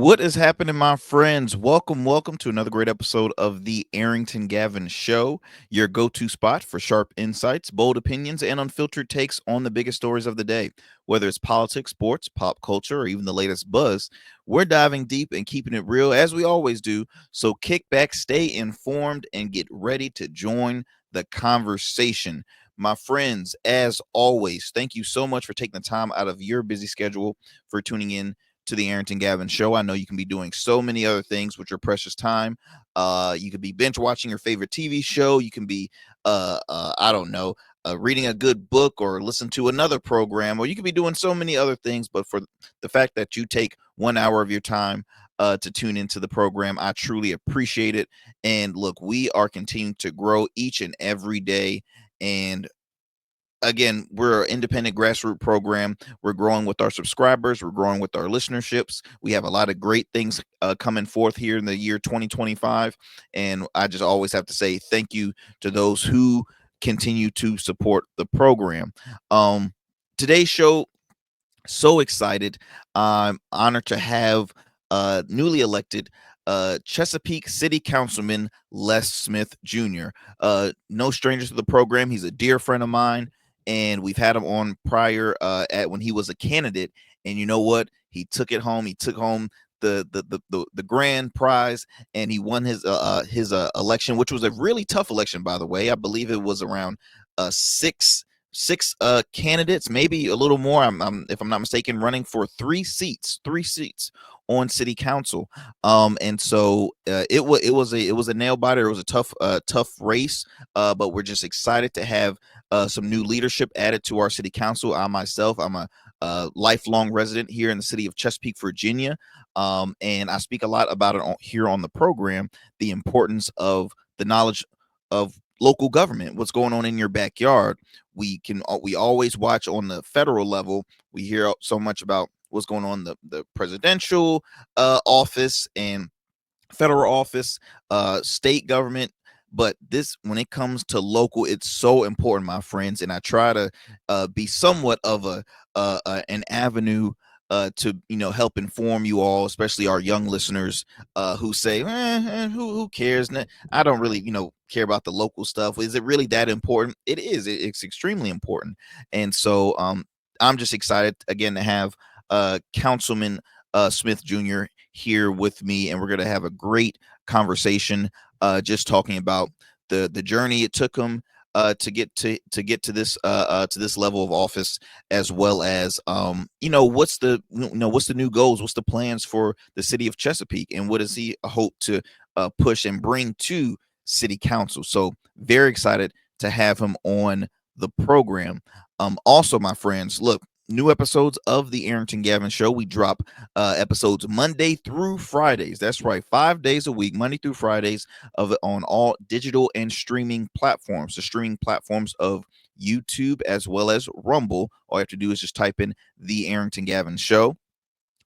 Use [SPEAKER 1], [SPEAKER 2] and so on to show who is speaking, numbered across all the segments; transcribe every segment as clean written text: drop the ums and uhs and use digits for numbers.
[SPEAKER 1] What is happening, my friends? Welcome to another great episode of the Arrington Gavin Show, your go to spot for sharp insights, bold opinions, and unfiltered takes on the biggest stories of the day. Whether it's politics, sports, pop culture, or even the latest buzz, we're diving deep and keeping it real as we always do. So kick back, stay informed, and get ready to join the conversation. My friends, as always, thank you so much for taking the time out of your busy schedule for tuning in to the Arrington Gavin Show. I know you can be doing so many other things with your precious time. You could be binge watching your favorite TV show. You can be, I don't know, reading a good book or listen to another program, or you could be doing so many other things. But for the fact that you take 1 hour of your time to tune into the program, I truly appreciate it. And look, we are continuing to grow each and every day. And again, we're an independent grassroots program. We're growing with our subscribers. We're growing with our listenerships. We have a lot of great things coming forth here in the year 2025. And I just always have to say thank you to those who continue to support the program. Today's show, so excited. I'm honored to have newly elected Chesapeake City Councilman Les Smith Jr. No stranger to the program. He's a dear friend of mine, and we've had him on prior at when he was a candidate. And you know what? He took it home. He took home the grand prize, and he won his election, which was a really tough election, by the way. I believe it was around six candidates, maybe a little more. If I'm not mistaken, running for three seats on city council. And so it was a nail biter. It was a tough race. But we're just excited to have some new leadership added to our city council. I'm a lifelong resident here in the city of Chesapeake, Virginia. And I speak a lot about it here on the program, the importance of the knowledge of local government, what's going on in your backyard. We always watch on the federal level. We hear so much about what's going on in the presidential office and federal office, state government. But this, when it comes to local, it's so important, my friends. And I try to be somewhat of an avenue to help inform you all, especially our young listeners who say, who cares? I don't really care about the local stuff. Is it really that important? It is. It's extremely important. And so I'm just excited again to have Councilman Smith Jr. here with me, and we're going to have a great conversation, just talking about the journey it took him to get to this level of office, as well as what's the new goals, what's the plans for the city of Chesapeake, and what does he hope to push and bring to city council. So very excited to have him on the program. Also, my friends, look, new episodes of the Arrington Gavin Show. We drop episodes Monday through Fridays. That's right, 5 days a week, Monday through Fridays, on all digital and streaming platforms. The streaming platforms of YouTube as well as Rumble. All you have to do is just type in the Arrington Gavin Show.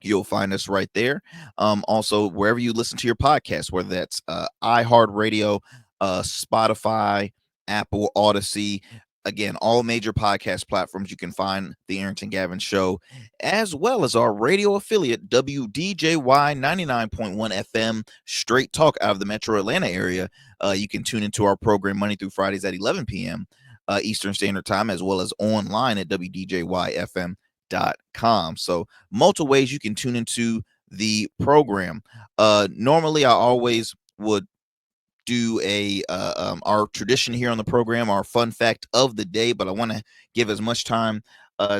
[SPEAKER 1] You'll find us right there. Also, wherever you listen to your podcast, whether that's iHeartRadio, Spotify, Apple, Odyssey. Again, all major podcast platforms, you can find the Arrington Gavin Show, as well as our radio affiliate, WDJY 99.1 FM, straight talk out of the metro Atlanta area. You can tune into our program Monday through Fridays at 11 p.m. Eastern Standard Time, as well as online at WDJYFM.com. So multiple ways you can tune into the program. Normally, I always would do our tradition here on the program, our fun fact of the day, but I want to give as much time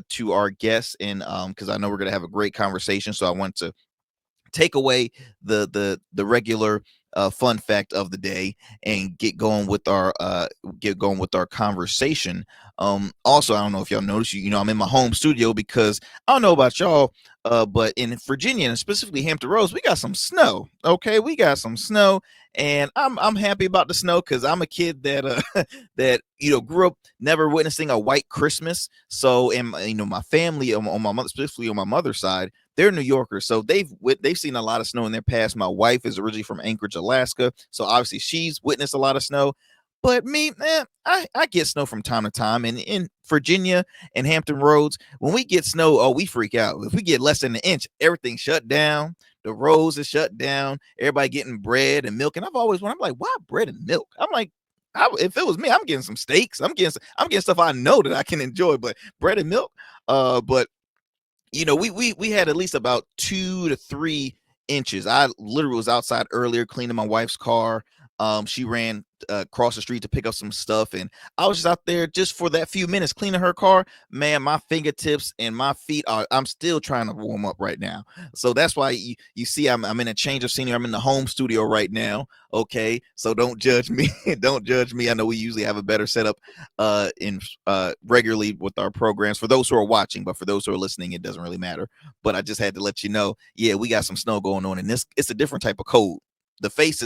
[SPEAKER 1] to our guests, and because I know we're going to have a great conversation, so I want to take away the regular fun fact of the day and get going with our conversation. Also, I don't know if y'all noticed, I'm in my home studio because I don't know about y'all, but in Virginia and specifically Hampton Roads, we got some snow. Okay, we got some snow, and I'm happy about the snow because I'm a kid that that grew up never witnessing a white Christmas. So, and my family on my mother, specifically on my mother's side, they're New Yorkers, so they've seen a lot of snow in their past. My wife is originally from Anchorage, Alaska, so obviously she's witnessed a lot of snow. But me, man, I get snow from time to time, and in Virginia and Hampton Roads, when we get snow, oh, we freak out. If we get less than an inch, everything shut down. The roads is shut down. Everybody getting bread and milk. And I've always wondered, I'm like, why bread and milk? I'm like, if it was me, I'm getting some steaks. I'm getting stuff I know that I can enjoy, but bread and milk. But we had at least about 2 to 3 inches. I literally was outside earlier cleaning my wife's car. She ran across the street to pick up some stuff, and I was just out there just for that few minutes cleaning her car. Man, my fingertips and my feet I'm still trying to warm up right now. So that's why you see I'm in a change of scenery. I'm in the home studio right now. Okay, so don't judge me. Don't judge me. I know we usually have a better setup in regularly with our programs for those who are watching, but for those who are listening, it doesn't really matter. But I just had to let you know, yeah, we got some snow going on, and it's a different type of cold. The face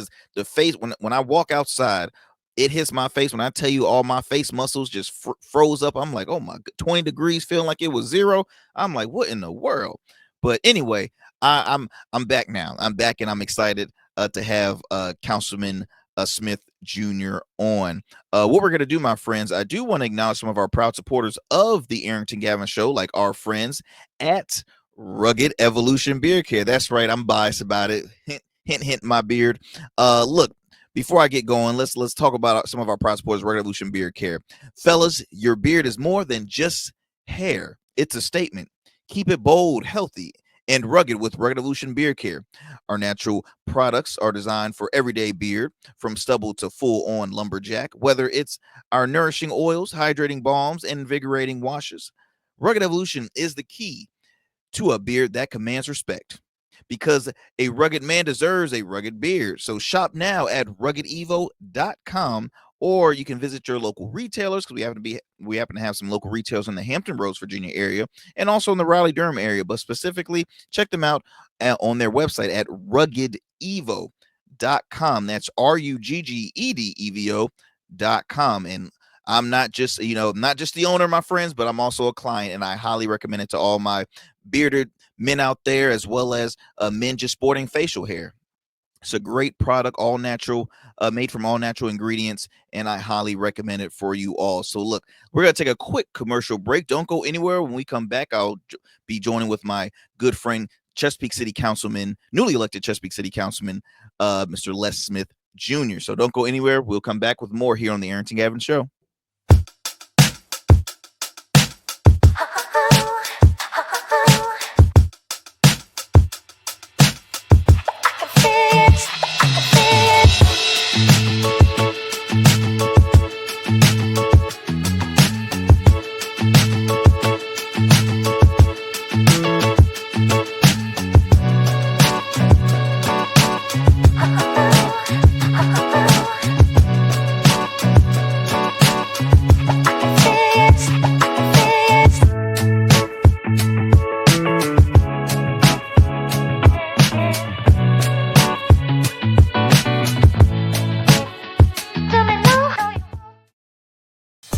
[SPEAKER 1] when I walk outside, it hits my face. When I tell you, all my face muscles just froze up. I'm like, oh my, 20 degrees, feeling like it was zero. I'm like, what in the world? But anyway, I'm back now. I'm back, and I'm excited to have Councilman Smith Jr. on. What we're going to do, my friends, I do want to acknowledge some of our proud supporters of the Arrington Gavin Show, like our friends at Rugged Evolution Beard Care. That's right, I'm biased about it. Hint, hint, hint, my beard. Look, before I get going, let's talk about some of our proud supporters, Rugged Evolution Beard Care. Fellas, your beard is more than just hair. It's a statement. Keep it bold, healthy, and rugged with Rugged Evolution Beard Care. Our natural products are designed for everyday beard, from stubble to full-on lumberjack, whether it's our nourishing oils, hydrating balms, and invigorating washes. Rugged Evolution is the key to a beard that commands respect, because a rugged man deserves a rugged beard. So shop now at ruggedevo.com, or you can visit your local retailers, because we happen to have some local retailers in the Hampton Roads, Virginia area, and also in the Raleigh-Durham area. But specifically, check them out on their website at ruggedevo.com. That's RUGGEDEVO.com. And I'm not just the owner, my friends, but I'm also a client, and I highly recommend it to all my bearded men out there, as well as men just sporting facial hair. It's a great product, all natural, made from all natural ingredients, and I highly recommend it for you all. So look, we're going to take a quick commercial break. Don't go anywhere. When we come back, I'll be joining with my good friend, Chesapeake City Councilman, newly elected Chesapeake City Councilman, Mr. Les Smith Jr. So don't go anywhere. We'll come back with more here on the Arrington Gavin Show.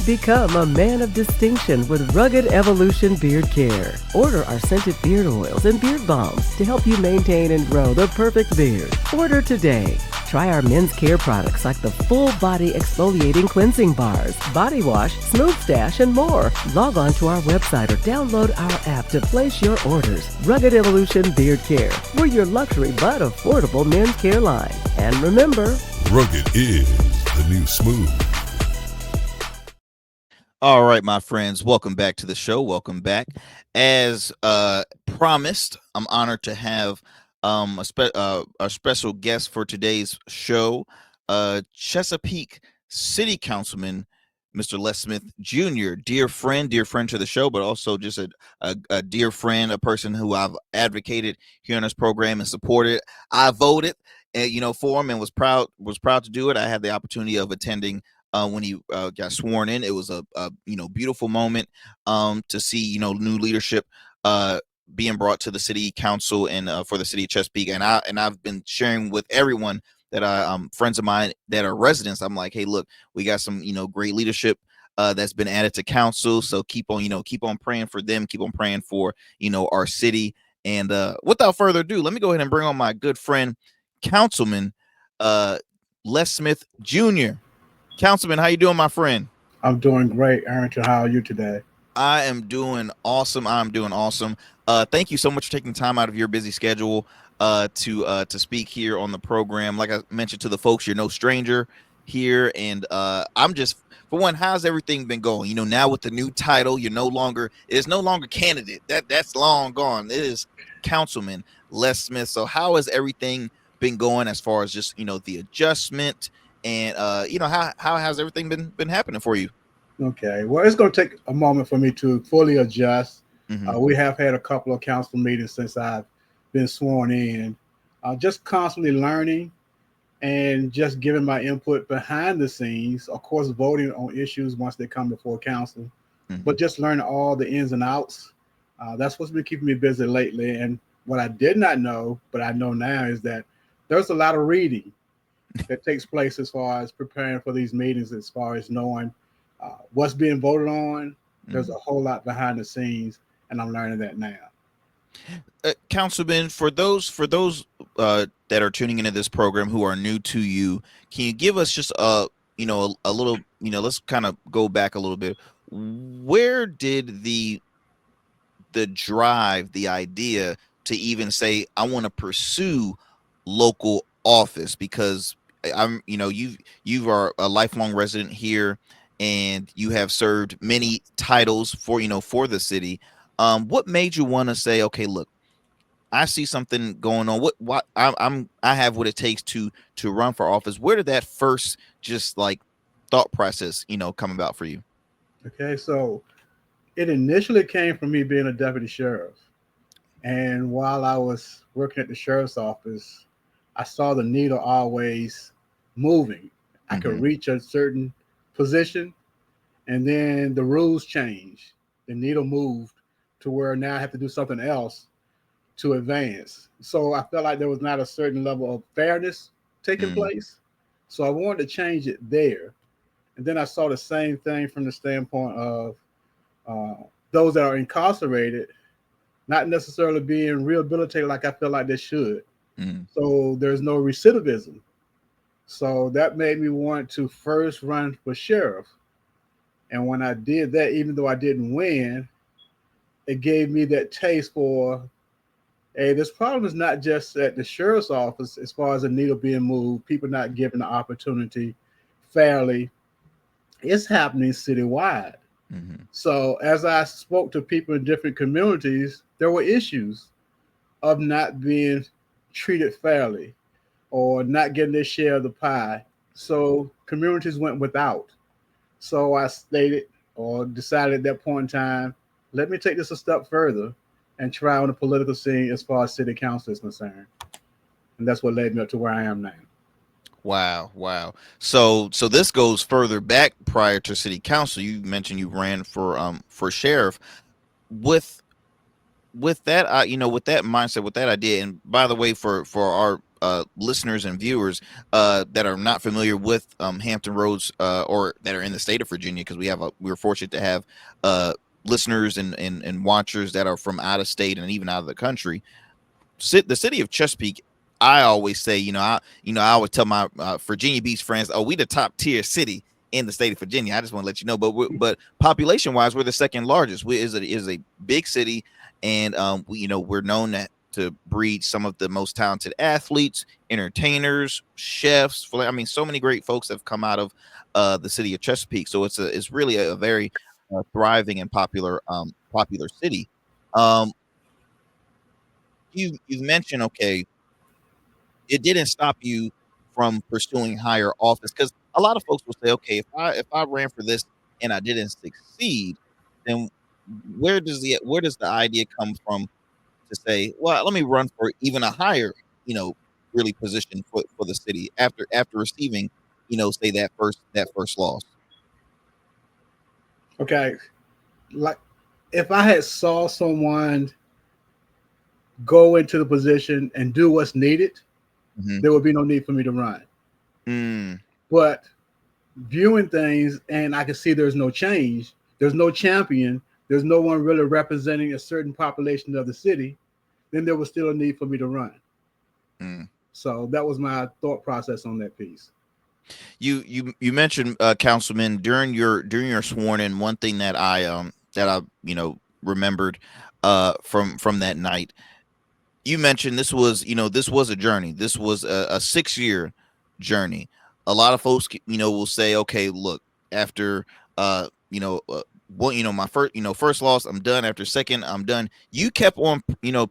[SPEAKER 2] Become a man of distinction with Rugged Evolution Beard Care. Order our scented beard oils and beard balms to help you maintain and grow the perfect beard. Order today. Try our men's care products like the full body exfoliating cleansing bars, body wash, smooth stash, and more. Log on to our website or download our app to place your orders. Rugged Evolution Beard Care. We're your luxury but affordable men's care line. And remember,
[SPEAKER 3] rugged is the new smooth.
[SPEAKER 1] All right, my friends, welcome back to the show. Welcome back. As promised, I'm honored to have a special guest for today's show, Chesapeake City Councilman, Mr. Les Smith Jr., dear friend to the show, but also just a dear friend, a person who I've advocated here on this program and supported. I voted, for him, and was proud to do it. I had the opportunity of attending when he got sworn in. It was a beautiful moment to see new leadership being brought to the city council and for the city of Chesapeake. And I've been sharing with everyone that friends of mine that are residents. I'm like, hey, look, we got some great leadership that's been added to council. So keep on praying for them. Keep on praying for our city. And without further ado, let me go ahead and bring on my good friend, Councilman Les Smith Jr. Councilman, how you doing, my friend?
[SPEAKER 4] I'm doing great, Arrington. How are you today?
[SPEAKER 1] I am doing awesome. I'm doing awesome. Thank you so much for taking time out of your busy schedule to speak here on the program. Like I mentioned to the folks, you're no stranger here, and I'm just for one. How's everything been going? You know, now with the new title, it's no longer candidate. That's long gone. It is Councilman Les Smith. So how has everything been going as far as just the adjustment and how has everything been happening for you?
[SPEAKER 4] Okay, well, it's going to take a moment for me to fully adjust.
[SPEAKER 1] Mm-hmm.
[SPEAKER 4] We have had a couple of council meetings since I've been sworn in, just constantly learning and just giving my input behind the scenes. Of course, voting on issues once they come before council,
[SPEAKER 1] Mm-hmm.
[SPEAKER 4] but just learning all the ins and outs. That's what's been keeping me busy lately. And what I did not know, but I know now, is that there's a lot of reading that takes place as far as preparing for these meetings, as far as knowing what's being voted on. There's
[SPEAKER 1] Mm-hmm.
[SPEAKER 4] a whole lot behind the scenes, and I'm learning that now.
[SPEAKER 1] Councilman, for those that are tuning into this program who are new to you, can you give us just a little let's kind of go back a little bit. Where did the drive, the idea to even say I want to pursue local office? Because I'm you are a lifelong resident here and you have served many titles for the city. What made you want to say, okay, look, I see something going on. What I have what it takes to run for office. Where did that first just like thought process, come about for you?
[SPEAKER 4] Okay, so it initially came from me being a deputy sheriff. And while I was working at the sheriff's office, I saw the needle always moving. I could
[SPEAKER 1] Mm-hmm.
[SPEAKER 4] reach a certain position, and then the rules changed. The needle moved to where now I have to do something else to advance. So I felt like there was not a certain level of fairness taking
[SPEAKER 1] Mm-hmm.
[SPEAKER 4] place. So I wanted to change it there. And then I saw the same thing from the standpoint of uh, those that are incarcerated not necessarily being rehabilitated like I feel like they should.
[SPEAKER 1] Mm-hmm.
[SPEAKER 4] So there's no recidivism. So that made me want to first run for sheriff. And when I did that, even though I didn't win, it gave me that taste for, hey, this problem is not just at the sheriff's office as far as the needle being moved, people not given the opportunity fairly. It's happening citywide.
[SPEAKER 1] Mm-hmm.
[SPEAKER 4] So as I spoke to people in different communities, there were issues of not being treated fairly or not getting their share of the pie. So communities went without. So I stated or decided at that point in time, let me take this a step further and try on the political scene as far as city council is concerned. And that's what led me up to where I am now.
[SPEAKER 1] Wow, wow. So this goes further back prior to city council. You mentioned you ran for sheriff. With with that with that mindset, with that idea, and by the way, for our listeners and viewers that are not familiar with Hampton Roads or that are in the state of Virginia, because we're fortunate to have listeners and watchers that are from out of state and even out of the country. The city of Chesapeake, I always say, I always tell my Virginia Beach friends, oh, we the top tier city in the state of Virginia. I just want to let you know, but population wise, we're the second largest. We is a big city, and we're known to breed some of the most talented athletes, entertainers, chefs. I mean, so many great folks have come out of the city of Chesapeake. So it's really a very thriving and popular city. Um, you've mentioned, okay, it didn't stop you from pursuing higher office, because a lot of folks will say, okay, if I ran for this and I didn't succeed, then where does the idea come from to say, well, let me run for even a higher, you know, really position for the city after receiving, say that first loss.
[SPEAKER 4] Okay. Like if I had saw someone go into the position and do what's needed,
[SPEAKER 1] Hmm.
[SPEAKER 4] there would be no need for me to run.
[SPEAKER 1] Mm,
[SPEAKER 4] But viewing things and I can see there's no change, there's no champion, there's no one really representing a certain population of the city, then there was still a need for me to run.
[SPEAKER 1] mm.
[SPEAKER 4] So that was my thought process on that piece.
[SPEAKER 1] You mentioned, Councilman, during your sworn in. One thing that that I remembered from that night. You mentioned this was a journey. This was a 6 year journey. A lot of folks will say, okay, look, after well, my first loss, I'm done. After second, I'm done. You kept on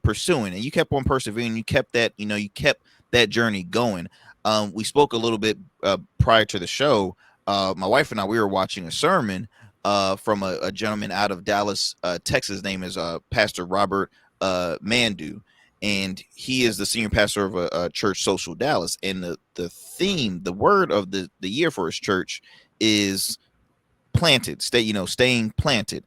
[SPEAKER 1] pursuing, and you kept on persevering. You kept that journey going. We spoke a little bit prior to the show. My wife and I, we were watching a sermon from a gentleman out of Dallas, Texas. His name is Pastor Robert Mandu, and he is the senior pastor of a church, Social Dallas. And the theme, the word of the year for his church is planted. Staying planted.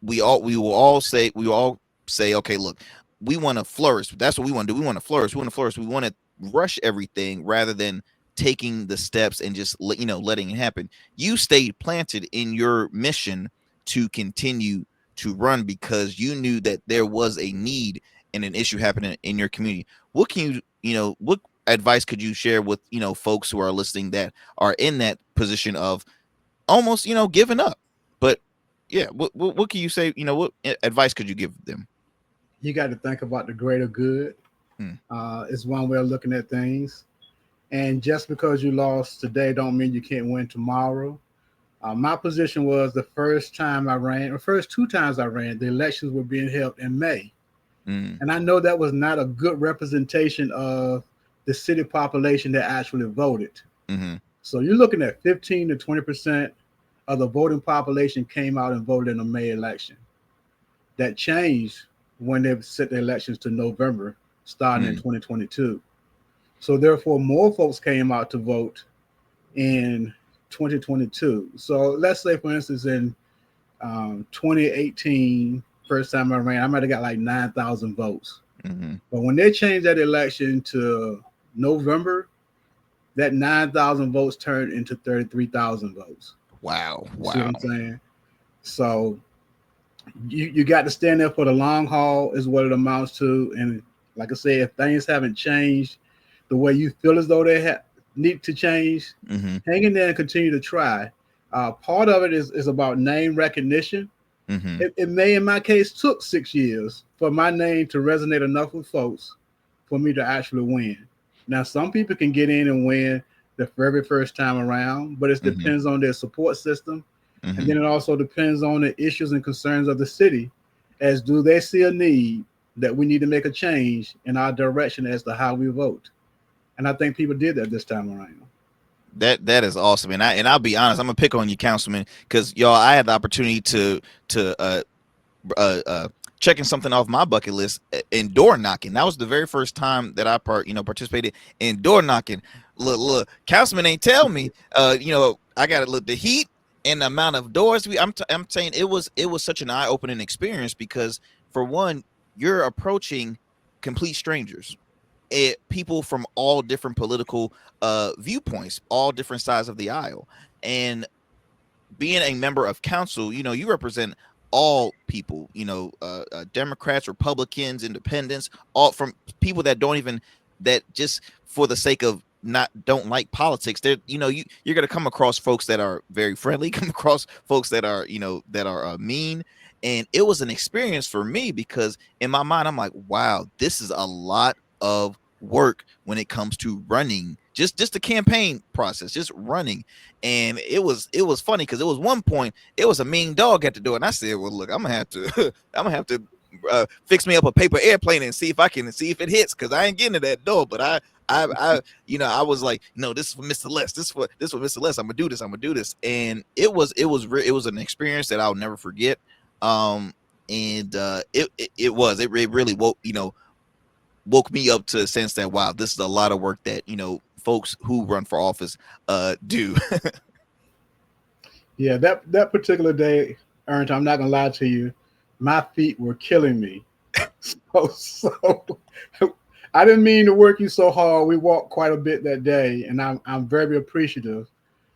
[SPEAKER 1] We will all say, okay, look, we want to flourish. That's what we want to do. We want to flourish. We want to flourish. We want to rush everything rather than taking the steps and just letting it happen. You stayed planted in your mission to continue to run because you knew that there was a need and an issue happening in your community. What can what advice could you share with folks who are listening that are in that position of almost giving up? But yeah, what can you say? What advice could you give them?
[SPEAKER 4] You got to think about the greater good.
[SPEAKER 1] Hmm.
[SPEAKER 4] Is one way of looking at things. And just because you lost today don't mean you can't win tomorrow. My position was the first time I ran, the first two times I ran, the elections were being held in May. And I know that was not a good representation of the city population that actually voted.
[SPEAKER 1] Mm-hmm.
[SPEAKER 4] So you're looking at 15 to 20% of the voting population came out and voted in the May election. That changed when they set the elections to November, starting in 2022. So therefore, more folks came out to vote in 2022. So let's say, for instance, in 2018, first time I ran, I might have got like 9,000 votes.
[SPEAKER 1] Mm-hmm.
[SPEAKER 4] But when they changed that election to November, that 9,000 votes turned into 33,000 votes.
[SPEAKER 1] Wow.
[SPEAKER 4] See what I'm saying? So you got to stand there for the long haul is what it amounts to. And like I said, if things haven't changed the way you feel as though they need to change, hang in there and continue to try. Part of it is about name recognition. It may, in my case, took 6 years for my name to resonate enough with folks for me to actually win. Now, some people can get in and win the very first time around, but it depends on their support system. And then it also depends on the issues and concerns of the city, as do they see a need that we need to make a change in our direction as to how we vote. And I think people did that this time around.
[SPEAKER 1] That is awesome, and I'll be honest, I'm gonna pick on you, Councilman, because y'all, I had the opportunity to checking something off my bucket list in door knocking. That was the very first time that I participated in door knocking. Look, Councilman ain't tell me, I got to look the heat and the amount of doors I'm saying it was such an eye-opening experience because for one, you're approaching complete strangers. People from all different political viewpoints, all different sides of the aisle. And being a member of council, you represent all people, Democrats, Republicans, independents, all from people that just for the sake of don't like politics. They're, you're going to come across folks that are very friendly, come across folks that are, mean. And it was an experience for me because in my mind, I'm like, wow, this is a lot of work when it comes to running, just the campaign process, just running. And it was funny because it was one point it was a mean dog at the door, and I said, well, look, I'm gonna have to fix me up a paper airplane and see if it hits, because I ain't getting to that door. But I was like, no, this is for Mr. Les. This is for Mr. Les. I'm gonna do this. And it was an experience that I'll never forget. It really woke me up to a sense that, wow, this is a lot of work that folks who run for office do.
[SPEAKER 4] Yeah, that particular day, Arrington, I'm not gonna lie to you, my feet were killing me. so I didn't mean to work you so hard. We walked quite a bit that day, and I'm very appreciative.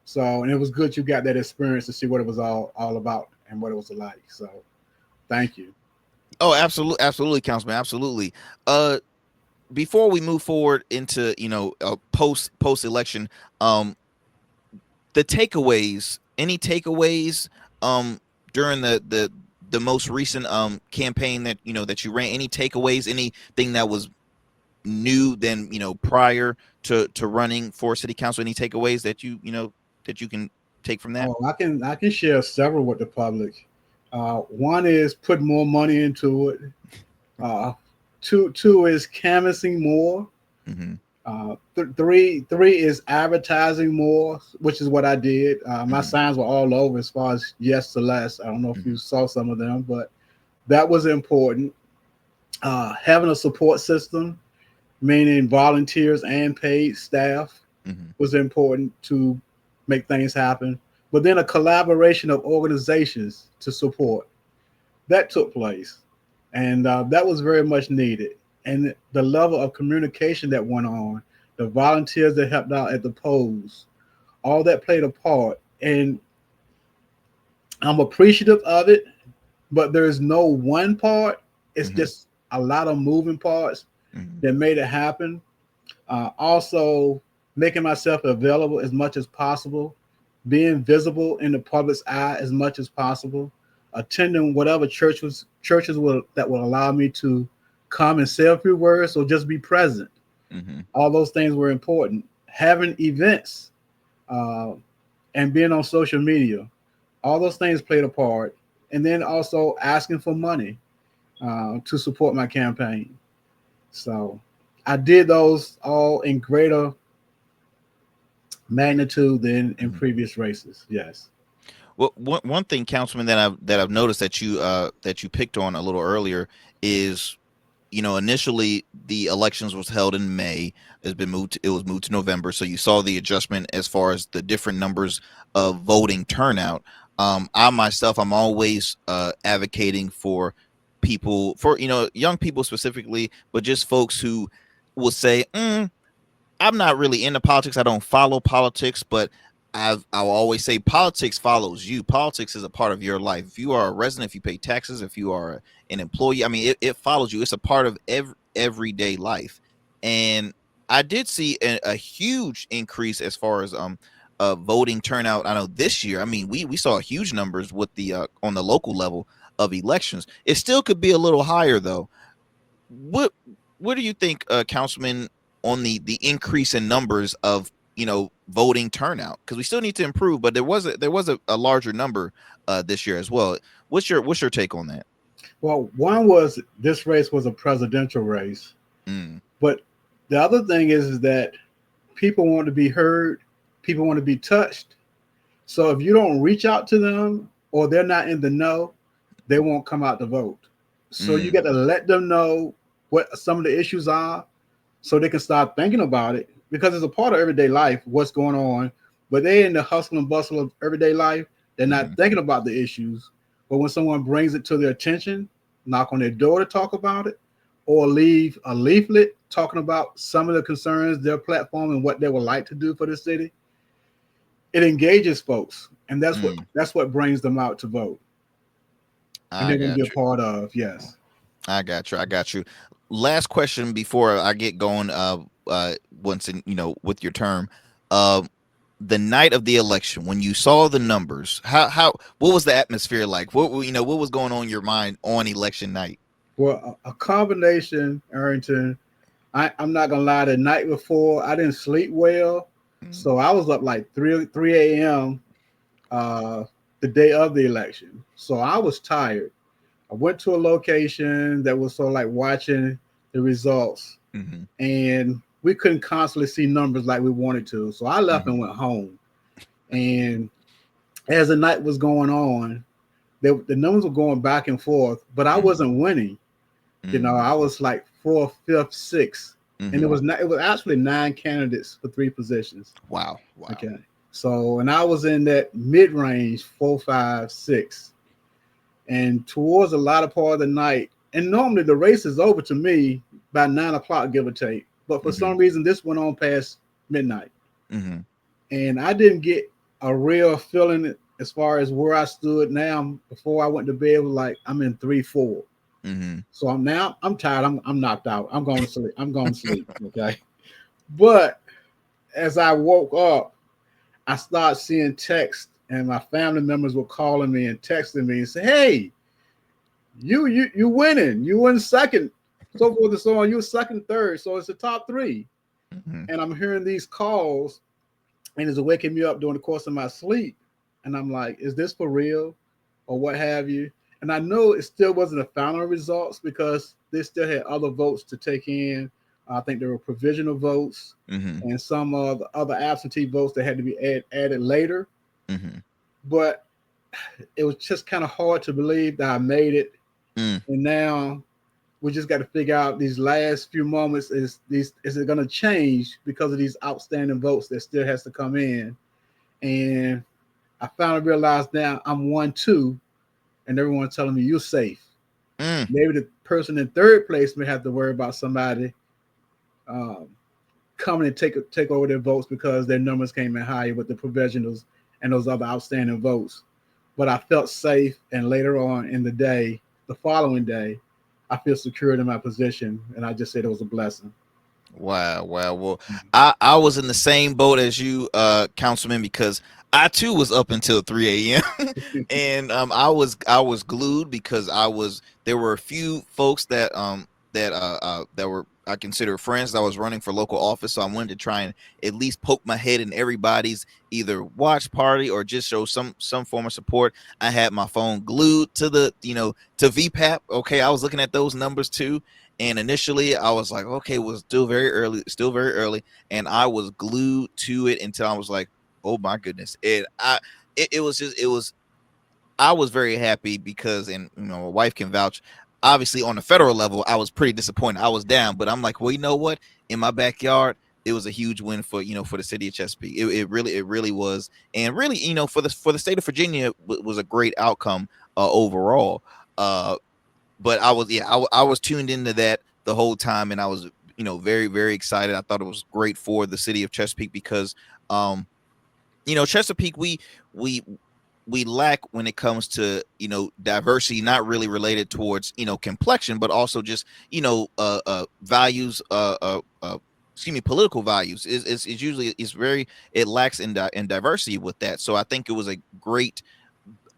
[SPEAKER 4] So, and it was good you got that experience to see what it was all about and what it was like. So, thank you.
[SPEAKER 1] Oh, absolutely, Councilman, absolutely. Before we move forward into post election, the takeaways, any takeaways during the most recent campaign that that you ran? Any takeaways? Anything that was new than prior to running for city council? Any takeaways that that you can take from that?
[SPEAKER 4] Oh, I can share several with the public. One is put more money into it. Uh, two is canvassing more.
[SPEAKER 1] Mm-hmm.
[SPEAKER 4] Three is advertising more, which is what I did. My
[SPEAKER 1] Mm-hmm.
[SPEAKER 4] signs were all over as far as yes to less. I don't know if
[SPEAKER 1] Mm-hmm.
[SPEAKER 4] you saw some of them, but that was important. Having a support system, meaning volunteers and paid staff,
[SPEAKER 1] Mm-hmm.
[SPEAKER 4] was important to make things happen. But then a collaboration of organizations to support that took place, and that was very much needed. And the level of communication that went on, the volunteers that helped out at the polls, all that played a part. And I'm appreciative of it, but there's no one part. It's
[SPEAKER 1] Mm-hmm.
[SPEAKER 4] just a lot of moving parts
[SPEAKER 1] Mm-hmm.
[SPEAKER 4] that made it happen. Also, making myself available as much as possible, being visible in the public's eye as much as possible, attending whatever churches will that will allow me to come and say a few words or just be present.
[SPEAKER 1] Mm-hmm.
[SPEAKER 4] All those things were important. Having events uh, and being on social media, all those things played a part. And then also asking for money to support my campaign. So I did those all in greater magnitude than in
[SPEAKER 1] Mm-hmm.
[SPEAKER 4] previous races. Yes.
[SPEAKER 1] Well, one thing, Councilman, that I've noticed that you picked on a little earlier is, initially the elections was held in May. It was moved to November. So you saw the adjustment as far as the different numbers of voting turnout. I myself, I'm always advocating for people, for young people specifically, but just folks who will say, I'm not really into politics. I don't follow politics, but I'll always say politics follows you. Politics is a part of your life. If you are a resident, if you pay taxes, if you are an employee, I mean, it follows you. It's a part of everyday life. And I did see a huge increase as far as voting turnout. I know this year. I mean, we saw huge numbers with the on the local level of elections. It still could be a little higher though. What what do you think, Councilman, on the increase in numbers of voting turnout? Because we still need to improve, but there was a larger number this year as well. What's your take on that?
[SPEAKER 4] Well, one was this race was a presidential race,
[SPEAKER 1] Mm,
[SPEAKER 4] but the other thing is that people want to be heard, people want to be touched. So if you don't reach out to them or they're not in the know, they won't come out to vote. So you
[SPEAKER 1] mm,
[SPEAKER 4] got to let them know what some of the issues are so they can start thinking about it because it's a part of everyday life, what's going on. But they're in the hustle and bustle of everyday life. They're not
[SPEAKER 1] mm,
[SPEAKER 4] thinking about the issues. But when someone brings it to their attention, knock on their door to talk about it, or leave a leaflet talking about some of the concerns, their platform, and what they would like to do for the city, it engages folks. And that's what
[SPEAKER 1] mm.
[SPEAKER 4] that's what brings them out to vote. And
[SPEAKER 1] I
[SPEAKER 4] they're going to be
[SPEAKER 1] got
[SPEAKER 4] a
[SPEAKER 1] you.
[SPEAKER 4] part of, yes.
[SPEAKER 1] I got you. I got you. Last question before I get going. Once in with your term, uh, the night of the election, when you saw the numbers, how what was the atmosphere like? What was going on in your mind on election night?
[SPEAKER 4] Well, a combination, Arrington. I'm not gonna lie. The night before, I didn't sleep well,
[SPEAKER 1] Mm,
[SPEAKER 4] so I was up like three a.m. Uh, the day of the election. So I was tired. I went to a location that was sort of like watching the results,
[SPEAKER 1] mhm,
[SPEAKER 4] and we couldn't constantly see numbers like we wanted to. So I left
[SPEAKER 1] mhm,
[SPEAKER 4] and went home. And as the night was going on, the numbers were going back and forth, but I
[SPEAKER 1] mhm,
[SPEAKER 4] wasn't winning.
[SPEAKER 1] mm,
[SPEAKER 4] I was like fourth, fifth, sixth, and it
[SPEAKER 1] mhm.
[SPEAKER 4] was not. It was actually 9 candidates for 3 positions.
[SPEAKER 1] Wow, wow.
[SPEAKER 4] Okay, so and I was in that mid range, 4, 5, 6, and towards the latter part of the night. And normally the race is over to me by 9 o'clock, give or take. But for
[SPEAKER 1] Mhm,
[SPEAKER 4] some reason, this went on past midnight,
[SPEAKER 1] mhm,
[SPEAKER 4] and I didn't get a real feeling as far as where I stood. Now, before I went to bed, was like I'm in 3, 4.
[SPEAKER 1] mhm,
[SPEAKER 4] So I'm tired. I'm knocked out. I'm going to sleep. I'm going to sleep. Okay. But as I woke up, I started seeing text and my family members were calling me and texting me and say, "Hey, you winning, you win second, so forth and so on. You were second, third, so it's the top three."
[SPEAKER 1] Mhm.
[SPEAKER 4] And I'm hearing these calls, and it's waking me up during the course of my sleep, and I'm like, "Is this for real, or what have you?" And I know it still wasn't the final results because they still had other votes to take in. I think there were provisional votes
[SPEAKER 1] Mhm.
[SPEAKER 4] and some of the other absentee votes that had to be added later.
[SPEAKER 1] Mhm.
[SPEAKER 4] But it was just kind of hard to believe that I made it.
[SPEAKER 1] Mm.
[SPEAKER 4] And now we just got to figure out these last few moments, is it going to change because of these outstanding votes that still has to come in. And I finally realized now I'm 1-2, and everyone's telling me you're safe.
[SPEAKER 1] Mm.
[SPEAKER 4] Maybe the person in third place may have to worry about somebody um, coming and take over their votes because their numbers came in higher with the provisionals and those other outstanding votes. But I felt safe, and later on in the day, the following day, I feel secured in my position, and I just said it was a blessing.
[SPEAKER 1] Wow, wow. Well, I was in the same boat as you, Councilman, because I too was up until 3 a.m. and I was glued because there were a few folks that were I consider friends that I was running for local office, so I wanted to try and at least poke my head in everybody's either watch party or just show some form of support. I had my phone glued to to VPAP. Okay, I was looking at those numbers too, and initially, I was like, okay, it was still very early, and I was glued to it until I was like, oh my goodness, it was just it was I was very happy because, and my wife can vouch. Obviously, on the federal level, I was pretty disappointed. I was down, but I'm like, well, you know what? In my backyard, it was a huge win for for the city of Chesapeake. It really was, and really, for the state of Virginia, was a great outcome overall. Uh, but I was I was tuned into that the whole time, and I was very very excited. I thought it was great for the city of Chesapeake because Chesapeake we we lack when it comes to diversity, not really related towards complexion, but also just values, excuse me, political values is usually is very it lacks in diversity with that. So I think it was a great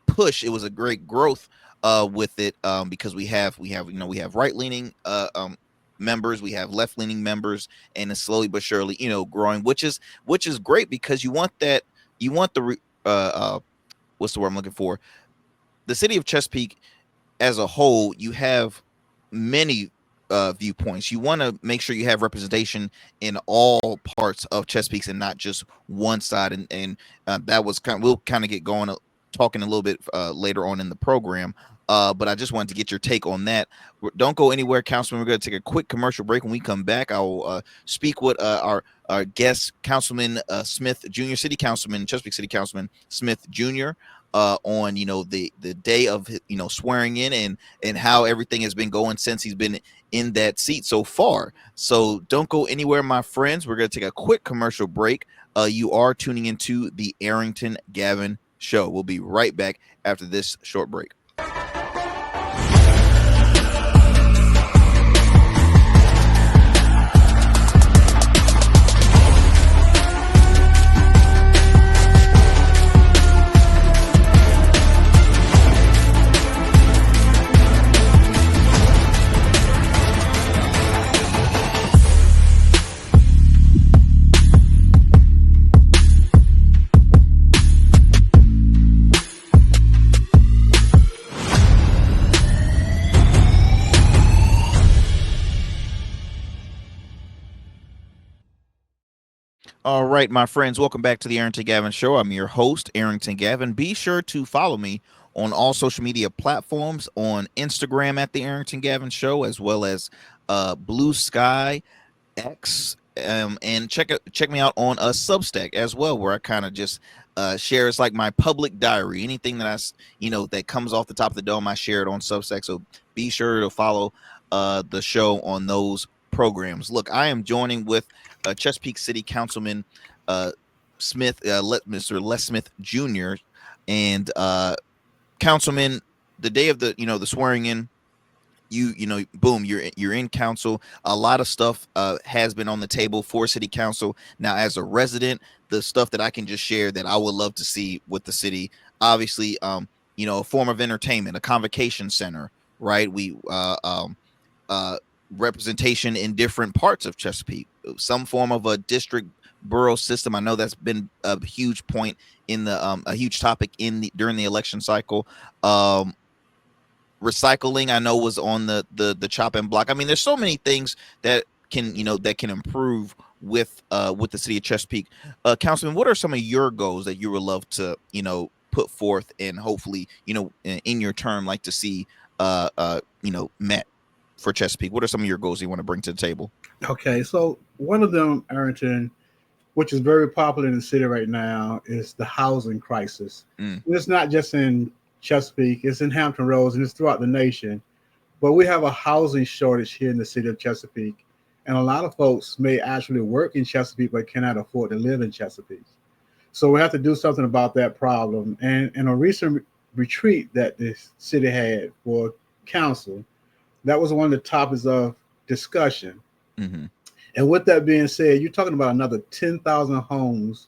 [SPEAKER 1] push. It was a great growth with it, because we have right leaning members, we have left leaning members, and it's slowly but surely growing, which is great because you want what's the word I'm looking for, the city of Chesapeake as a whole. You have many viewpoints. You want to make sure you have representation in all parts of Chesapeake and not just one side. And that was we'll kind of get going talking a little bit later on in the program. But I just wanted to get your take on that. Don't go anywhere, Councilman. We're going to take a quick commercial break. When we come back, I will speak with our guest, Councilman Smith Jr., City Councilman, Chesapeake City Councilman Smith Jr., on the day of swearing in, and how everything has been going since he's been in that seat so far. So don't go anywhere, my friends. We're going to take a quick commercial break. You are tuning into the Arrington Gavin Show. We'll be right back after this short break. All right, my friends, welcome back to the Arrington Gavin Show. I'm your host, Arrington Gavin. Be sure to follow me on all social media platforms, on Instagram at the Arrington Gavin Show, as well as Blue Sky X, and check me out on a Substack as well, where I kind of just share. It's like my public diary. Anything that that comes off the top of the dome, I share it on Substack. So be sure to follow the show on those programs. Look, I am joining with Chesapeake City Councilman Smith, Mr. Les Smith Jr. and Councilman. The day of the the swearing in, boom, you're in council. A lot of stuff has been on the table for city council. Now, as a resident, the stuff that I can just share that I would love to see with the city, obviously, a form of entertainment, a convocation center, right? We uh representation in different parts of Chesapeake, some form of a district borough system. I know that's been a huge point in the a huge topic in the during the election cycle. um Recycling, I know, was on the chopping block. I mean, there's so many things that can improve with the city of Chesapeake. Councilman, what are some of your goals that you would love to put forth, and hopefully in your term like to see met for Chesapeake? What are some of your goals you want to bring to the table?
[SPEAKER 4] Okay, so one of them, Arrington, which is very popular in the city right now, is the housing crisis.
[SPEAKER 1] Mm,
[SPEAKER 4] And it's not just in Chesapeake; it's in Hampton Roads and it's throughout the nation. But we have a housing shortage here in the city of Chesapeake, and a lot of folks may actually work in Chesapeake but cannot afford to live in Chesapeake. So we have to do something about that problem. And in a recent retreat that the city had for council, that was one of the topics of discussion.
[SPEAKER 1] mm-hmm.
[SPEAKER 4] And with that being said, you're talking about another 10,000 homes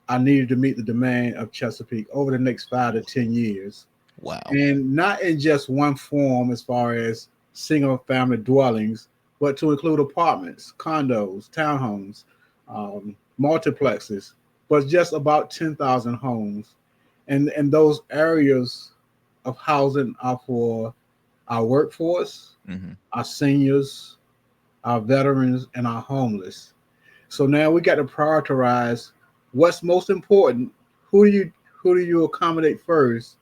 [SPEAKER 4] are needed to meet the demand of Chesapeake over the next 5 to 10 years.
[SPEAKER 1] Wow.
[SPEAKER 4] And not in just one form as far as single family dwellings, but to include apartments, condos, townhomes, multiplexes, but just about 10,000 homes. And those areas of housing are for our workforce,
[SPEAKER 1] Mm-hmm.
[SPEAKER 4] our seniors, our veterans, and our homeless. So now we got to prioritize what's most important. Who do you accommodate first?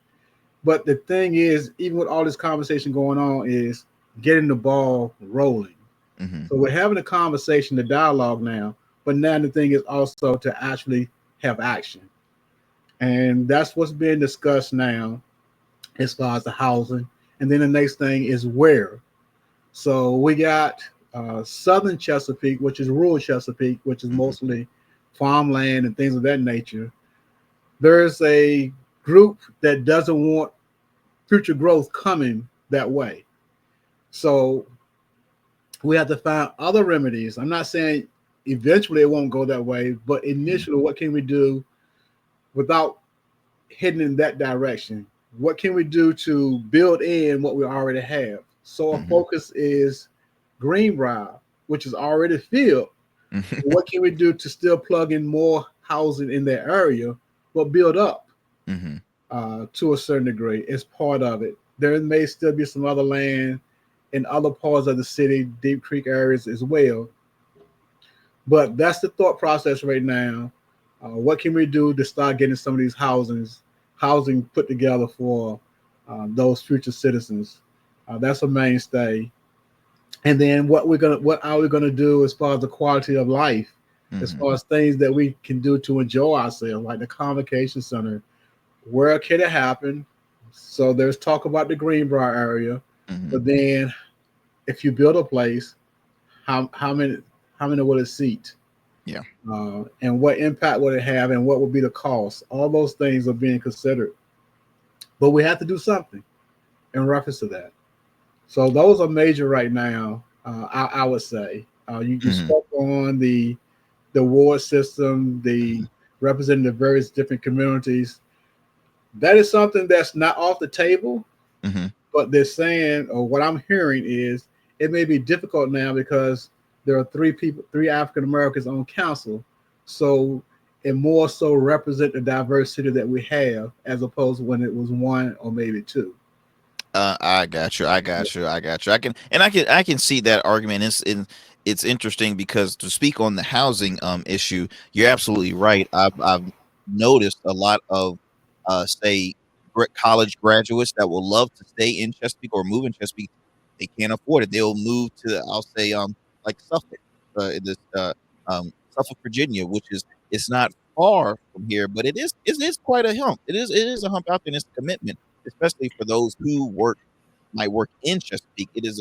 [SPEAKER 4] But the thing is, even with all this conversation going on, is getting the ball rolling.
[SPEAKER 1] Mm-hmm.
[SPEAKER 4] So we're having a conversation, the dialogue now, but now the thing is also to actually have action. And that's what's being discussed now as far as the housing. And then the next thing is where. So we got southern Chesapeake, which is rural Chesapeake, which is
[SPEAKER 1] Mm-hmm.
[SPEAKER 4] mostly farmland and things of that nature. There's a group that doesn't want future growth coming that way. So we have to find other remedies. I'm not saying eventually it won't go that way, but
[SPEAKER 1] Mm-hmm.
[SPEAKER 4] initially, what can we do without heading in that direction? What can we do to build in what we already have? So our
[SPEAKER 1] Mm-hmm.
[SPEAKER 4] focus is Greenbrier, which is already filled.
[SPEAKER 1] Mm-hmm.
[SPEAKER 4] What can we do to still plug in more housing in that area, but build up
[SPEAKER 1] Mm-hmm.
[SPEAKER 4] to a certain degree? It's part of it. There may still be some other land in other parts of the city, Deep Creek areas as well. But that's the thought process right now. What can we do to start getting some of these housing put together for those future citizens? That's a mainstay. And then what are we gonna do as far as the quality of life, as
[SPEAKER 1] Mm-hmm.
[SPEAKER 4] far as things that we can do to enjoy ourselves, like the convocation center. Where can it happen? So there's talk about the Greenbrier area,
[SPEAKER 1] Mm-hmm.
[SPEAKER 4] but then if you build a place, how many will it seat?
[SPEAKER 1] Yeah.
[SPEAKER 4] And what impact would it have, and what would be the cost? All those things are being considered, but we have to do something in reference to that. So those are major right now. I would say you
[SPEAKER 1] Mm-hmm.
[SPEAKER 4] spoke on the ward system, the representing the various different communities. That is something that's not off the table,
[SPEAKER 1] Mm-hmm.
[SPEAKER 4] but they're saying, or what I'm hearing is, it may be difficult now because there are three African Americans on council, so it more so represent the diversity that we have as opposed to when it was one or maybe two.
[SPEAKER 1] I got you. I got you. I got you. I can see that argument. It's interesting because to speak on the housing issue, you're absolutely right. I've noticed a lot of say college graduates that will love to stay in Chesapeake or move in Chesapeake. They can't afford it. They'll move to, I'll say, like Suffolk, in this Suffolk, Virginia, which is, it's not far from here, but it is quite a hump. It is a hump out there, and it's a commitment, especially for those who might work in Chesapeake. It is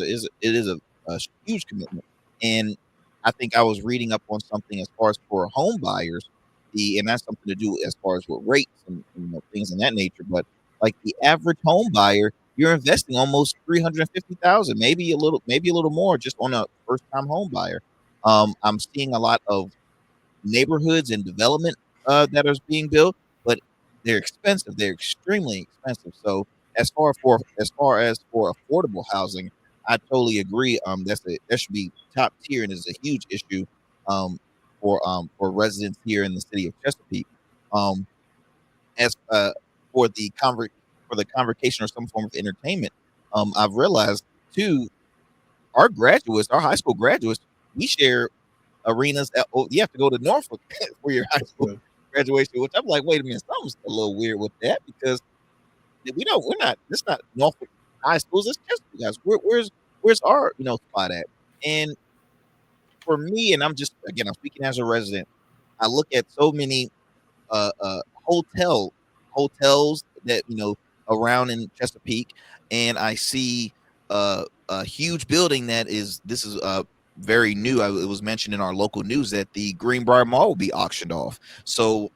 [SPEAKER 1] a huge commitment. And I think I was reading up on something as far as for home buyers, and that's something to do as far as with rates and things in that nature. But like the average home buyer, you're investing almost 350,000, maybe a little more just on a first time home buyer. I'm seeing a lot of neighborhoods and development that is being built, but they're expensive. They're extremely expensive. So as far as for affordable housing, I totally agree. That should be top tier and is a huge issue um, for residents here in the city of Chesapeake. Um, as for the convocation or some form of entertainment, I've realized too, our graduates, our high school graduates, we share arenas. You have to go to Norfolk for your high
[SPEAKER 4] That's
[SPEAKER 1] school
[SPEAKER 4] good.
[SPEAKER 1] graduation, which I'm like, wait a minute, something's a little weird with that because we're not. It's not Norfolk high schools. It's just guys. Where's our spot at? And for me, and I'm speaking as a resident. I look at so many hotels that around in Chesapeake, and I see a huge building that is this is very new. It was mentioned in our local news that the Greenbrier Mall will be auctioned off. So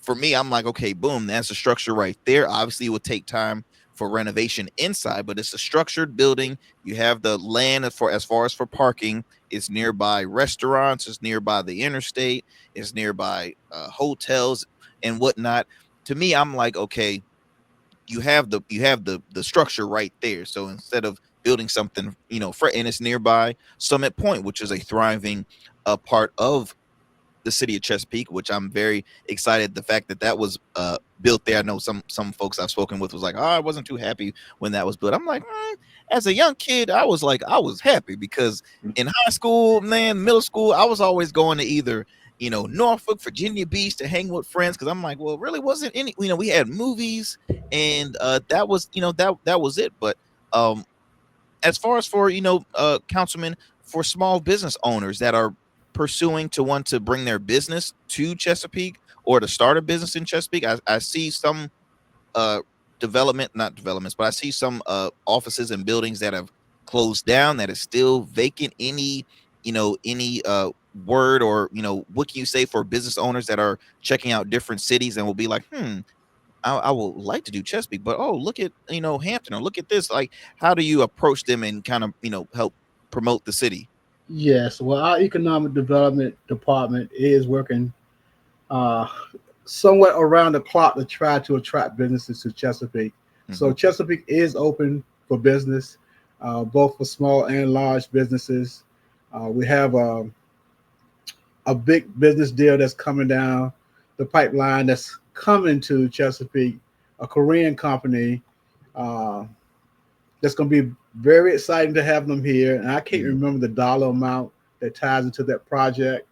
[SPEAKER 1] for me, I'm like, okay, boom, that's a structure right there. Obviously, it would take time for renovation inside, but it's a structured building. You have the land as far as for parking. It's nearby restaurants. It's nearby the interstate. It's nearby hotels and whatnot. To me, I'm like, okay, you have the structure right there. So instead of building something, and it's nearby Summit Point, which is a thriving part of the city of Chesapeake, which I'm very excited. The fact that that was built there. I know some folks I've spoken with was like, oh, I wasn't too happy when that was built. I'm like, as a young kid, I was happy because in high school, man, middle school, I was always going to either Norfolk, Virginia Beach to hang with friends because I'm like, well, it really wasn't any. We had movies and that was that was it. But um, as far as for councilmen, for small business owners that are pursuing to want to bring their business to Chesapeake or to start a business in Chesapeake, I see some uh not developments, but I see some offices and buildings that have closed down that is still vacant. Any word or what can you say for business owners that are checking out different cities and will be like, I would like to do Chesapeake, but oh, look at Hampton or look at this. Like, how do you approach them and kind of help promote the city?
[SPEAKER 4] Yes, well, our economic development department is working uh, somewhat around the clock to try to attract businesses to Chesapeake.
[SPEAKER 1] Hmm.
[SPEAKER 4] So Chesapeake is open for business, both for small and large businesses. We have a big business deal that's coming down the pipeline that's coming to Chesapeake, a Korean company uh, that's going to be very exciting to have them here. And I can't
[SPEAKER 1] Hmm.
[SPEAKER 4] remember the dollar amount that ties into that project,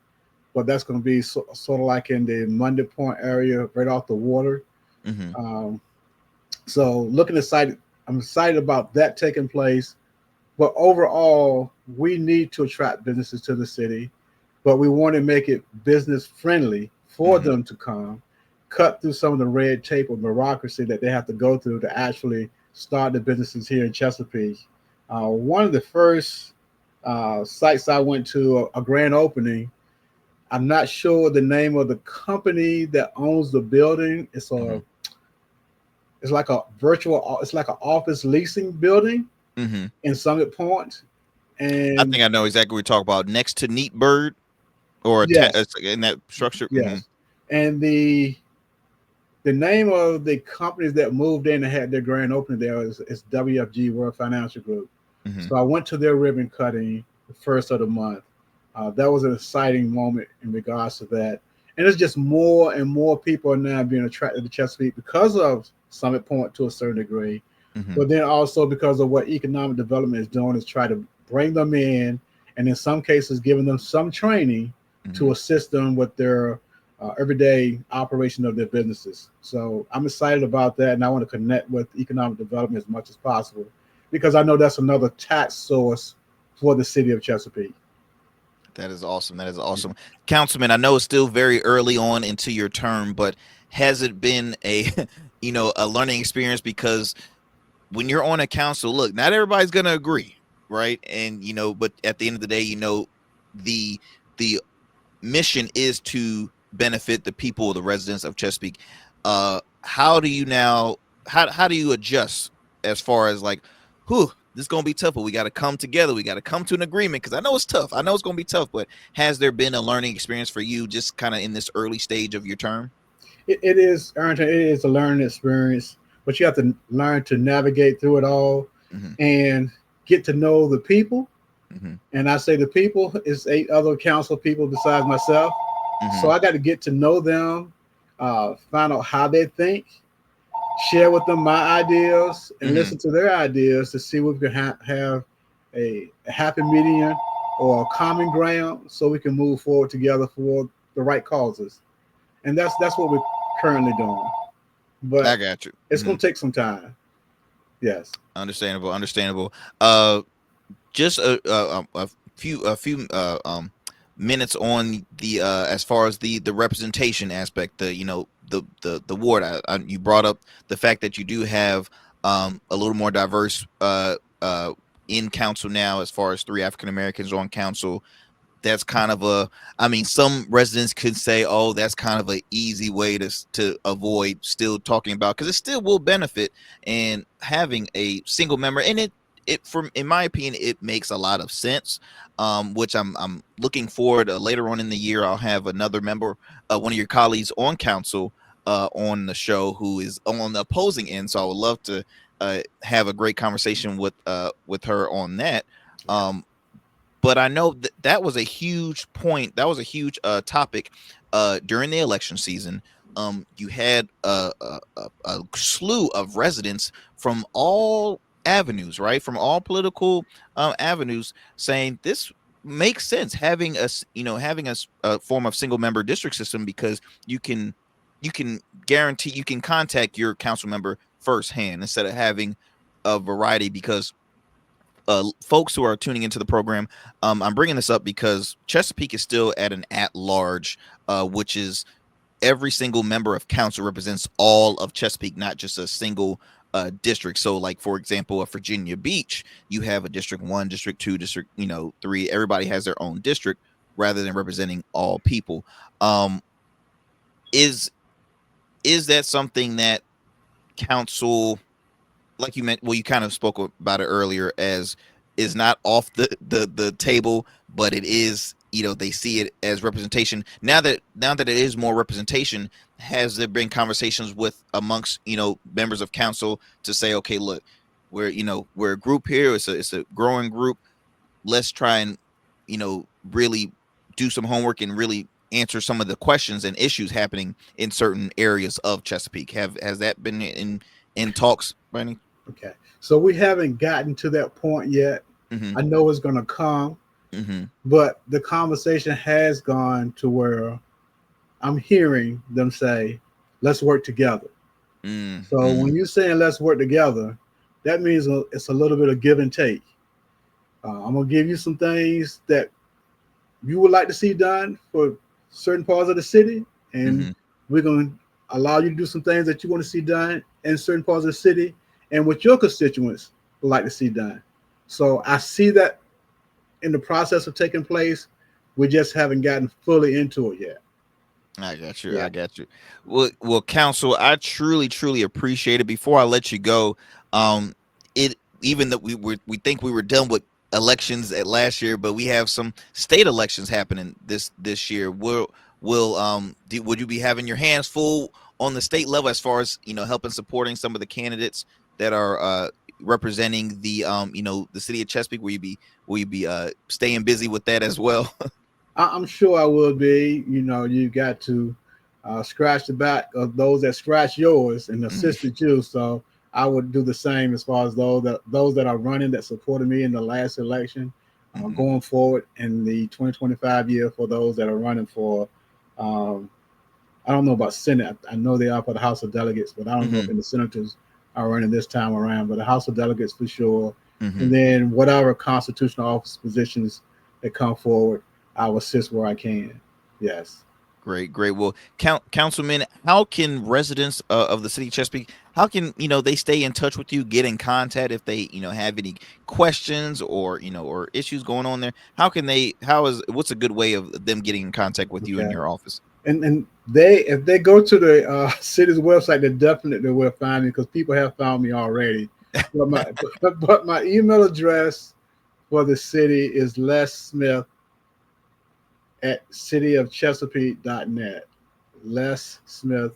[SPEAKER 4] but that's going to be sort of like in the Monday Point area, right off the water.
[SPEAKER 1] Hmm.
[SPEAKER 4] Um, so looking excited, I'm excited about that taking place. But overall, we need to attract businesses to the city, but we want to make it business friendly for
[SPEAKER 1] Hmm.
[SPEAKER 4] them to come, cut through some of the red tape or bureaucracy that they have to go through to actually start the businesses here in Chesapeake. One of the first sites I went to, a grand opening, I'm not sure the name of the company that owns the building.
[SPEAKER 1] Hmm.
[SPEAKER 4] It's like a virtual, it's like an office leasing building
[SPEAKER 1] Hmm.
[SPEAKER 4] in Summit Point.
[SPEAKER 1] I
[SPEAKER 4] And
[SPEAKER 1] think I know exactly what we talk about. Next to Neat Bird or
[SPEAKER 4] yes,
[SPEAKER 1] it's like in that structure. Hmm.
[SPEAKER 4] yes. And the name of the companies that moved in and had their grand opening there is WFG World Financial Group.
[SPEAKER 1] Hmm.
[SPEAKER 4] So I went to their ribbon cutting the first of the month. That was an exciting moment in regards to that. And it's just more and more people are now being attracted to Chesapeake because of Summit Point to a certain degree,
[SPEAKER 1] Hmm.
[SPEAKER 4] but then also because of what economic development is doing is try to bring them in, and in some cases giving them some training
[SPEAKER 1] Hmm.
[SPEAKER 4] to assist them with their everyday operation of their businesses. So I'm excited about that, and I want to connect with economic development as much as possible because I know that's another tax source for the city of Chesapeake.
[SPEAKER 1] That is awesome. That is awesome. Councilman, I know it's still very early on into your term, but has it been a a learning experience? Because when you're on a council, look, not everybody's gonna agree, right? And but at the end of the day, the the mission is to benefit the people, the residents of Chesapeake. How do you now how do you adjust? as far as like, whew, this is gonna be tough, but we got to come together. We got to come to an agreement because I know it's tough. I know it's gonna be tough, but has there been a learning experience for you just kind of in this early stage of your term?
[SPEAKER 4] It is, Arrington, it is a learning experience, but you have to learn to navigate through it all
[SPEAKER 1] Mm-hmm.
[SPEAKER 4] and get to know the people.
[SPEAKER 1] Mm-hmm.
[SPEAKER 4] And I say the people is 8 other council people besides myself.
[SPEAKER 1] Mm-hmm.
[SPEAKER 4] So I got to get to know them, find out how they think, share with them my ideas, and
[SPEAKER 1] Mm-hmm.
[SPEAKER 4] listen to their ideas to see if we can have a happy medium or a common ground so we can move forward together for the right causes. And that's what we're currently doing.
[SPEAKER 1] I
[SPEAKER 4] But
[SPEAKER 1] got you.
[SPEAKER 4] it's
[SPEAKER 1] Mm-hmm.
[SPEAKER 4] going to take some time. Yes.
[SPEAKER 1] Understandable. Understandable. Just a few minutes on the as far as the representation aspect, the the ward. You brought up the fact that you do have a little more diverse in council now, as far as 3 African Americans on council. That's kind of a, I mean, some residents could say, oh, that's kind of an easy way to avoid still talking about, because it still will benefit and having a single member. And it from in my opinion, it makes a lot of sense, which I'm looking forward, later on in the year. I'll have another member, one of your colleagues on council, on the show, who is on the opposing end, so I would love to have a great conversation with her on that.
[SPEAKER 4] Yeah.
[SPEAKER 1] But I know that that was a huge point. That was a huge topic during the election season. You had a slew of residents from all avenues, right? From all political avenues, saying this makes sense, having having a form of single member district system, because you can guarantee, you can contact your council member firsthand instead of having a variety. Because folks who are tuning into the program, I'm bringing this up because Chesapeake is still at an at-large, which is every single member of council represents all of Chesapeake, not just a single district. So, like for example, at Virginia Beach, you have a District 1, District 2, District 3. Everybody has their own district rather than representing all people. Um, is is that something that council, like you meant, well, you kind of spoke about it earlier, as is not off the table, but it is, they see it as representation now that it is more representation? Has there been conversations with amongst members of council to say, okay, look, we're a group here, it's a growing group, let's try and really do some homework and really answer some of the questions and issues happening in certain areas of Chesapeake? Has that been in talks, Brandy?
[SPEAKER 4] Okay. So we haven't gotten to that point yet.
[SPEAKER 1] Mm-hmm.
[SPEAKER 4] I know it's going to come,
[SPEAKER 1] Mm-hmm.
[SPEAKER 4] but the conversation has gone to where I'm hearing them say, let's work together. So
[SPEAKER 1] Mm-hmm.
[SPEAKER 4] when you're saying let's work together, that means it's a little bit of give and take. I'm going to give you some things that you would like to see done for certain parts of the city, and
[SPEAKER 1] Mm-hmm.
[SPEAKER 4] we're going to allow you to do some things that you want to see done in certain parts of the city and what your constituents would like to see done. So I see that in the process of taking place. We just haven't gotten fully into it yet.
[SPEAKER 1] I got you.
[SPEAKER 4] Yeah.
[SPEAKER 1] I got you. Well, counsel, I truly, truly appreciate it. Before I let you go, it even that we think we were done with elections at last year, but we have some state elections happening this year. Would you be having your hands full on the state level, as far as helping supporting some of the candidates that are representing the city of Chesapeake? Will you be staying busy with that as well?
[SPEAKER 4] I'm sure I will be. You got to scratch the back of those that scratch yours and assisted you. So I would do the same as far as those that are running that supported me in the last election,
[SPEAKER 1] Mhm.
[SPEAKER 4] going forward in the 2025 year for those that are running for. Um, I don't know about Senate. I know they are for the House of Delegates, but I don't know if
[SPEAKER 1] Mhm.
[SPEAKER 4] the senators are running this time around. But the House of Delegates for sure, and
[SPEAKER 1] Mhm.
[SPEAKER 4] then whatever constitutional office positions that come forward, I'll assist where I can. Yes.
[SPEAKER 1] Great, great. Well, Councilman, how can residents of the city of Chesapeake, how can they stay in touch with you, get in contact if they have any questions, or issues going on there? How can they? What's a good way of them getting in contact with you in
[SPEAKER 4] Okay.
[SPEAKER 1] your office?
[SPEAKER 4] And they, if they go to the city's website, they definitely will find me because people have found me already. but my email address for the city is lessmith@cityofchesapeake.net. Les Smith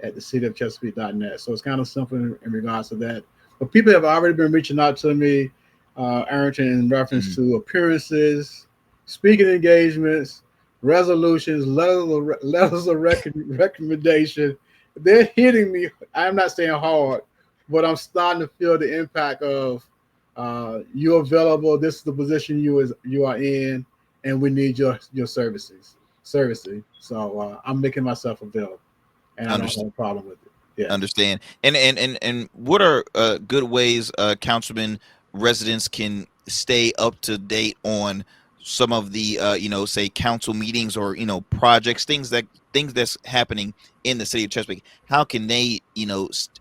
[SPEAKER 4] at the cityofchesapeake.net. So it's kind of simple in regards to that. But people have already been reaching out to me, Arrington, in reference to appearances, speaking engagements, resolutions, letters of recommendation. They're hitting me. I'm not saying hard, but I'm starting to feel the impact of you're available. This is the position you are in, and we need your services. Servicing. So I'm making myself available, and I don't have a problem with it. Yeah.
[SPEAKER 1] Understand. And what are good ways councilman residents can stay up to date on some of the say council meetings or projects, things that's happening in the city of Chesapeake? How can they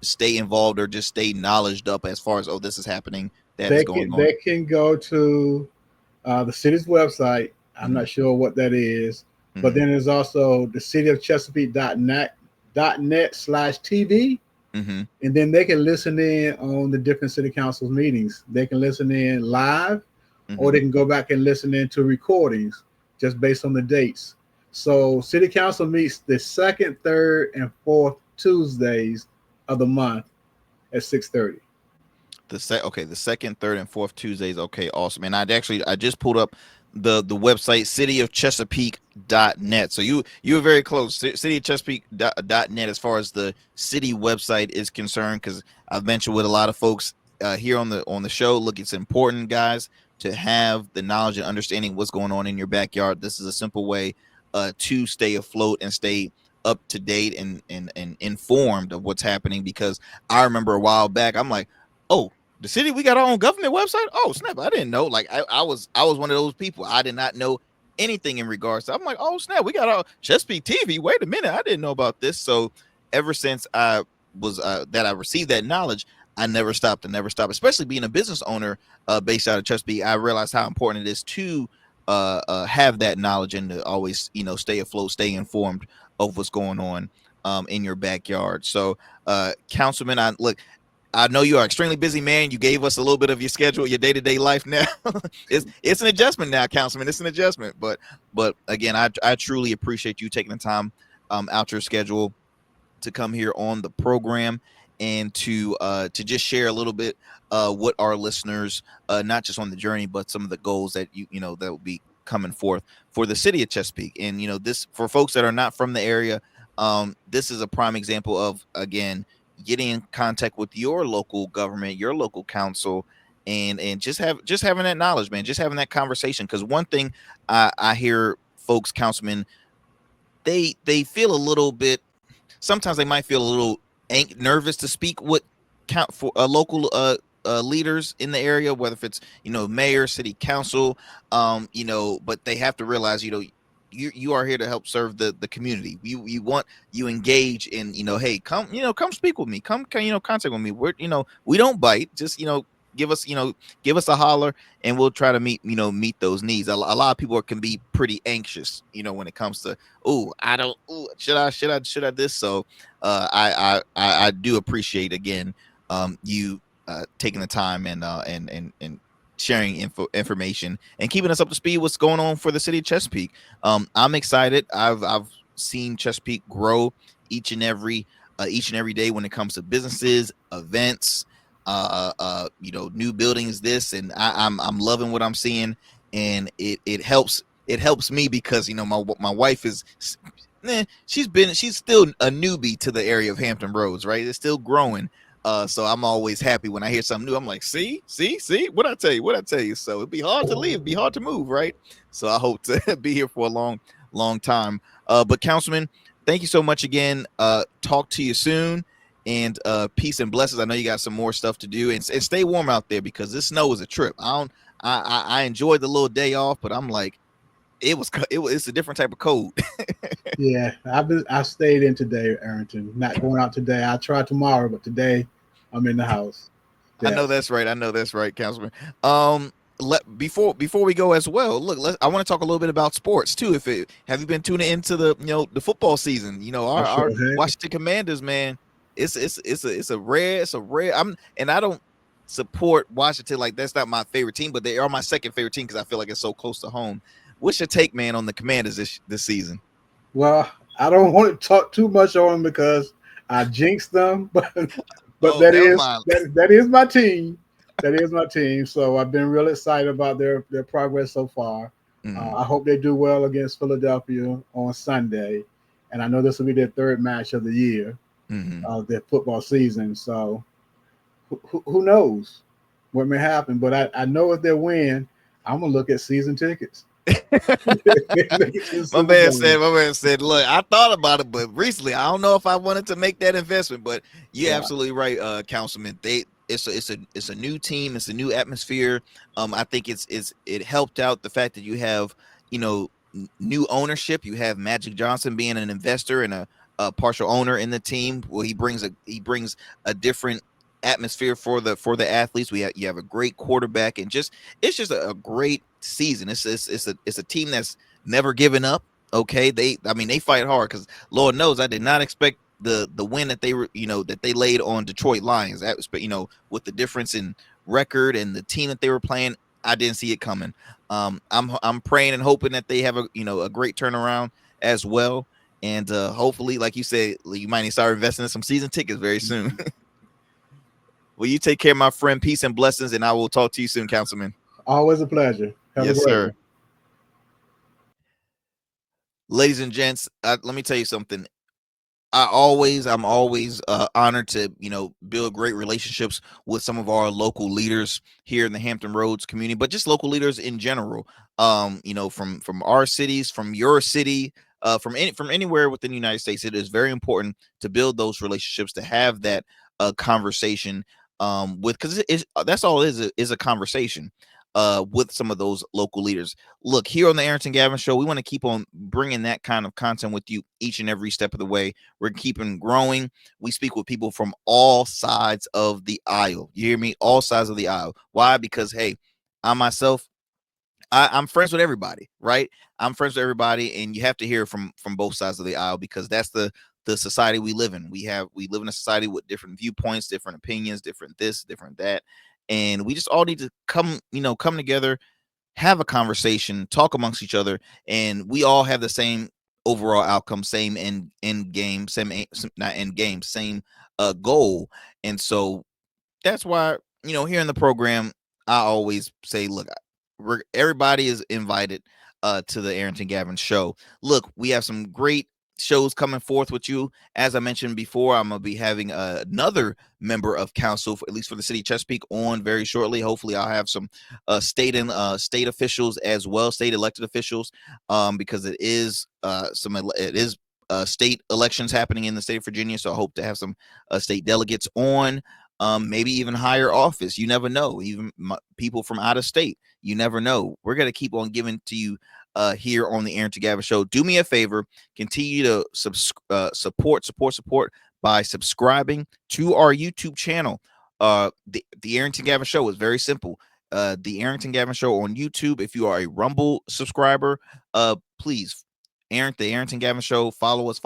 [SPEAKER 1] stay involved or just stay knowledged up as far as, oh, this is happening, that is going on?
[SPEAKER 4] They can go to the city's website. I'm not sure what that is, but then there's also the cityofchesapeake.net/TV. And then they can listen in on the different city council meetings. They can listen in live, or they can go back and listen in to recordings just based on the dates. So city council meets the second, third, and fourth Tuesdays of the month at 6:30.
[SPEAKER 1] The second, third, and fourth Tuesdays. Okay, awesome. And I just pulled up the website, cityofchesapeake.net. So you were very close. Cityofchesapeake.net as far as the city website is concerned, because I've mentioned with a lot of folks here on the show, look, it's important, guys, to have the knowledge and understanding what's going on in your backyard. This is a simple way to stay afloat and stay up to date and informed of what's happening. Because I remember a while back, I'm like, oh, the city, we got our own government website. Oh snap! I didn't know. Like I was one of those people. I did not know anything in regards to. I'm like, oh snap! We got our Chesapeake TV. Wait a minute! I didn't know about this. So ever since I was that I received that knowledge, I never stopped. Especially being a business owner based out of Chesapeake, I realized how important it is to have that knowledge and to always stay afloat, stay informed of what's going on in your backyard. So Councilman, I know you are an extremely busy man. You gave us a little bit of your schedule, your day-to-day life now. it's an adjustment now, Councilman. It's an adjustment. But again, I truly appreciate you taking the time out your schedule to come here on the program and to just share a little bit what our listeners, not just on the journey, but some of the goals that that will be coming forth for the city of Chesapeake. And this, for folks that are not from the area, this is a prime example of, again, getting in contact with your local government, your local council, and just having that knowledge, man, just having that conversation. Because one thing I hear folks, councilmen, they feel a little bit, sometimes they might feel a little nervous to speak with local leaders in the area, whether if it's mayor, city council, but they have to realize you are here to help serve the community. You want you engage in hey, come speak with me, come contact with me. We don't bite, just give us a holler, and we'll try to meet those needs. A lot of people can be pretty anxious when it comes to should I this. So I do appreciate, again, you taking the time and sharing information and keeping us up to speed what's going on for the city of Chesapeake. I'm excited. I've seen Chesapeake grow each and every day when it comes to businesses, events, new buildings, this, and I'm loving what I'm seeing, and it helps me because my wife is she's still a newbie to the area of Hampton Roads, right? It's still growing. So I'm always happy when I hear something new. I'm like, see, what I tell you. So it'd be hard to leave, it'd be hard to move, right? So I hope to be here for a long time. But Councilman, thank you so much again. Talk to you soon, and peace and blessings. I know you got some more stuff to do, and stay warm out there, because this snow is a trip. I enjoyed the little day off, but I'm like, it's a different type of cold.
[SPEAKER 4] Yeah, I stayed in today, Arrington. Not going out today. I'll try tomorrow, but today I'm in the house.
[SPEAKER 1] Yeah. I know that's right, Councilman. Before we go as well, look, I want to talk a little bit about sports too. Have you been tuning into the the football season? Our Washington Commanders, man. It's a rare. I don't support Washington. Like that's not my favorite team, but they are my second favorite team because I feel like it's so close to home. What's your take, man, on the Commanders this season?
[SPEAKER 4] Well, I don't want to talk too much on them because I jinxed them, but
[SPEAKER 1] Oh, never mind.
[SPEAKER 4] that is my team. That is my team. So I've been real excited about their progress so far.
[SPEAKER 1] Mm-hmm.
[SPEAKER 4] I hope they do well against Philadelphia on Sunday, and I know this will be their third match of the year
[SPEAKER 1] Mm-hmm.
[SPEAKER 4] of their football season. So who knows what may happen? But I know if they win, I'm gonna look at season tickets. Look at the
[SPEAKER 1] my
[SPEAKER 4] Super
[SPEAKER 1] man
[SPEAKER 4] Bowl.
[SPEAKER 1] said, my man said, look, I thought about it, but recently I don't know if I wanted to make that investment. But you're
[SPEAKER 4] Yeah.
[SPEAKER 1] absolutely right, Councilman. It's a new team, it's a new atmosphere. I think it helped out the fact that you have, new ownership. You have Magic Johnson being an investor and a partial owner in the team. Well, he brings a different atmosphere for the athletes. You have a great quarterback, and it's just a great season. It's a team that's never given up. Okay, they fight hard because Lord knows I did not expect the win that they were that they laid on Detroit Lions. That was, with the difference in record and the team that they were playing, I didn't see it coming. I'm praying and hoping that they have a great turnaround as well, and hopefully, like you said, you might need to start investing in some season tickets very soon. Well, you take care, my friend. Peace and blessings, and I will talk to you soon, Councilman.
[SPEAKER 4] Always a pleasure. Have a
[SPEAKER 1] Yes,
[SPEAKER 4] great
[SPEAKER 1] sir.
[SPEAKER 4] one.
[SPEAKER 1] Ladies and gents, let me tell you something. I'm always honored to build great relationships with some of our local leaders here in the Hampton Roads community, but just local leaders in general. From our cities, from your city, from anywhere within the United States. It is very important to build those relationships, to have that conversation with, because that's all it is a conversation with some of those local leaders. Look, here on the Arrington Gavin Show, we want to keep on bringing that kind of content with you each and every step of the way. We're keeping growing. We speak with people from all sides of the aisle. You hear me? All sides of the aisle. Why? Because hey, I myself, I'm friends with everybody, right? I'm friends with everybody, and you have to hear from both sides of the aisle because that's the society we live in. We live in a society with different viewpoints, different opinions, different this, different that, and we just all need to come together, have a conversation, talk amongst each other, and we all have the same overall outcome, same end game, not end game, same goal. And so that's why here in the program I always say, look, everybody is invited to the Arrington Gavin Show. Look, we have some great shows coming forth with you. As I mentioned before, I'm gonna be having another member of council, at least for the city of Chesapeake, on very shortly. Hopefully I'll have some state officials as well, state elected officials, because it is state elections happening in the state of Virginia. So I hope to have some state delegates on, maybe even higher office. You never know. Even people from out of state. You never know. We're gonna keep on giving to you here on the Arrington Gavin Show. Do me a favor, continue to support by subscribing to our YouTube channel. The Arrington Gavin Show is very simple. The Arrington Gavin Show on YouTube. If you are a Rumble subscriber, please, the Arrington Gavin Show. Follow us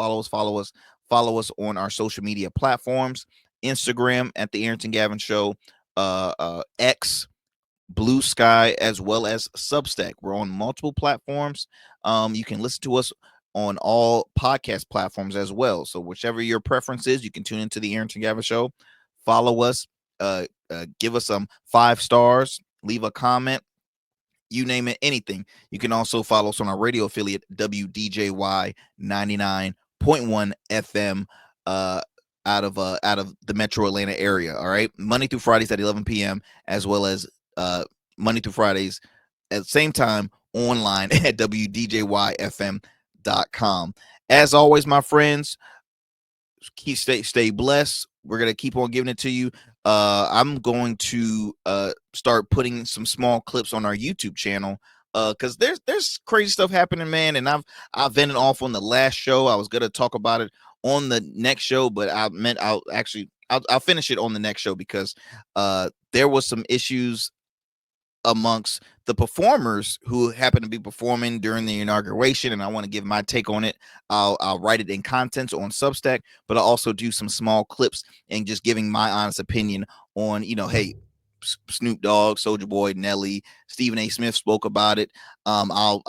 [SPEAKER 1] on our social media platforms. Instagram at the Arrington Gavin Show, X, Blue Sky, as well as Substack. We're on multiple platforms. You can listen to us on all podcast platforms as well. So whichever your preference is, you can tune into the Arrington Gavin Show. Follow us. Give us some 5 stars. Leave a comment. You name it, anything. You can also follow us on our radio affiliate, WDJY 99.1 FM. Out of the Metro Atlanta area. All right, Monday through Fridays at 11 p.m. as well as Monday through Fridays at the same time online at wdjyfm.com. As always, my friends, stay blessed. We're gonna keep on giving it to you. I'm going to start putting some small clips on our YouTube channel because there's crazy stuff happening, man. And I've vented off on the last show. I was gonna talk about it on the next show, but I'll finish it on the next show because there was some issues amongst the performers who happen to be performing during the inauguration, and I want to give my take on it. I'll write it in contents on Substack, but I'll also do some small clips and just giving my honest opinion on, hey, Snoop Dogg, Soldier Boy, Nelly, Stephen A. Smith spoke about it. I'll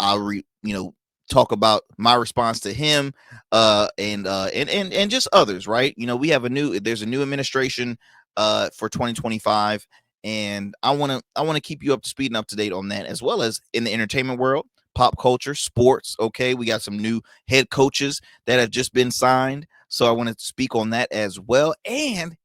[SPEAKER 1] talk about my response to him, and just others, right? We have there's a new administration for 2025, and I want to keep you up to speed and up to date on that, as well as in the entertainment world, pop culture, sports. Okay, we got some new head coaches that have just been signed, so I want to speak on that as well. And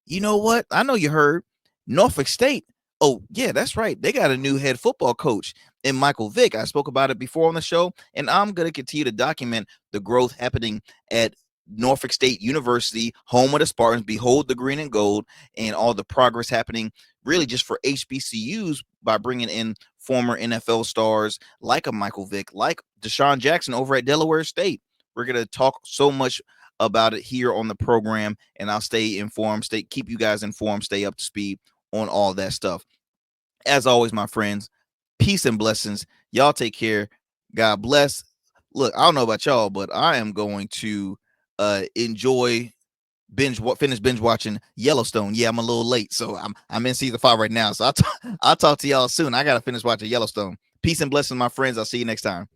[SPEAKER 1] you know what? I know you heard Norfolk State. Oh, yeah, that's right. They got a new head football coach in Michael Vick. I spoke about it before on the show, and I'm going to continue to document the growth happening at Norfolk State University, home of the Spartans. Behold the green and gold, and all the progress happening really just for HBCUs by bringing in former NFL stars like a Michael Vick, like Deshaun Jackson over at Delaware State. We're going to talk so much about it here on the program, and I'll stay informed, keep you guys informed, stay up to speed on all that stuff. As always, my friends, peace and blessings. Y'all take care. God bless. Look, I don't know about y'all, but I am going to enjoy finish binge watching Yellowstone. Yeah, I'm a little late, so I'm in season 5 right now. So I'll talk to y'all soon. I gotta finish watching Yellowstone. Peace and blessings, my friends. I'll see you next time.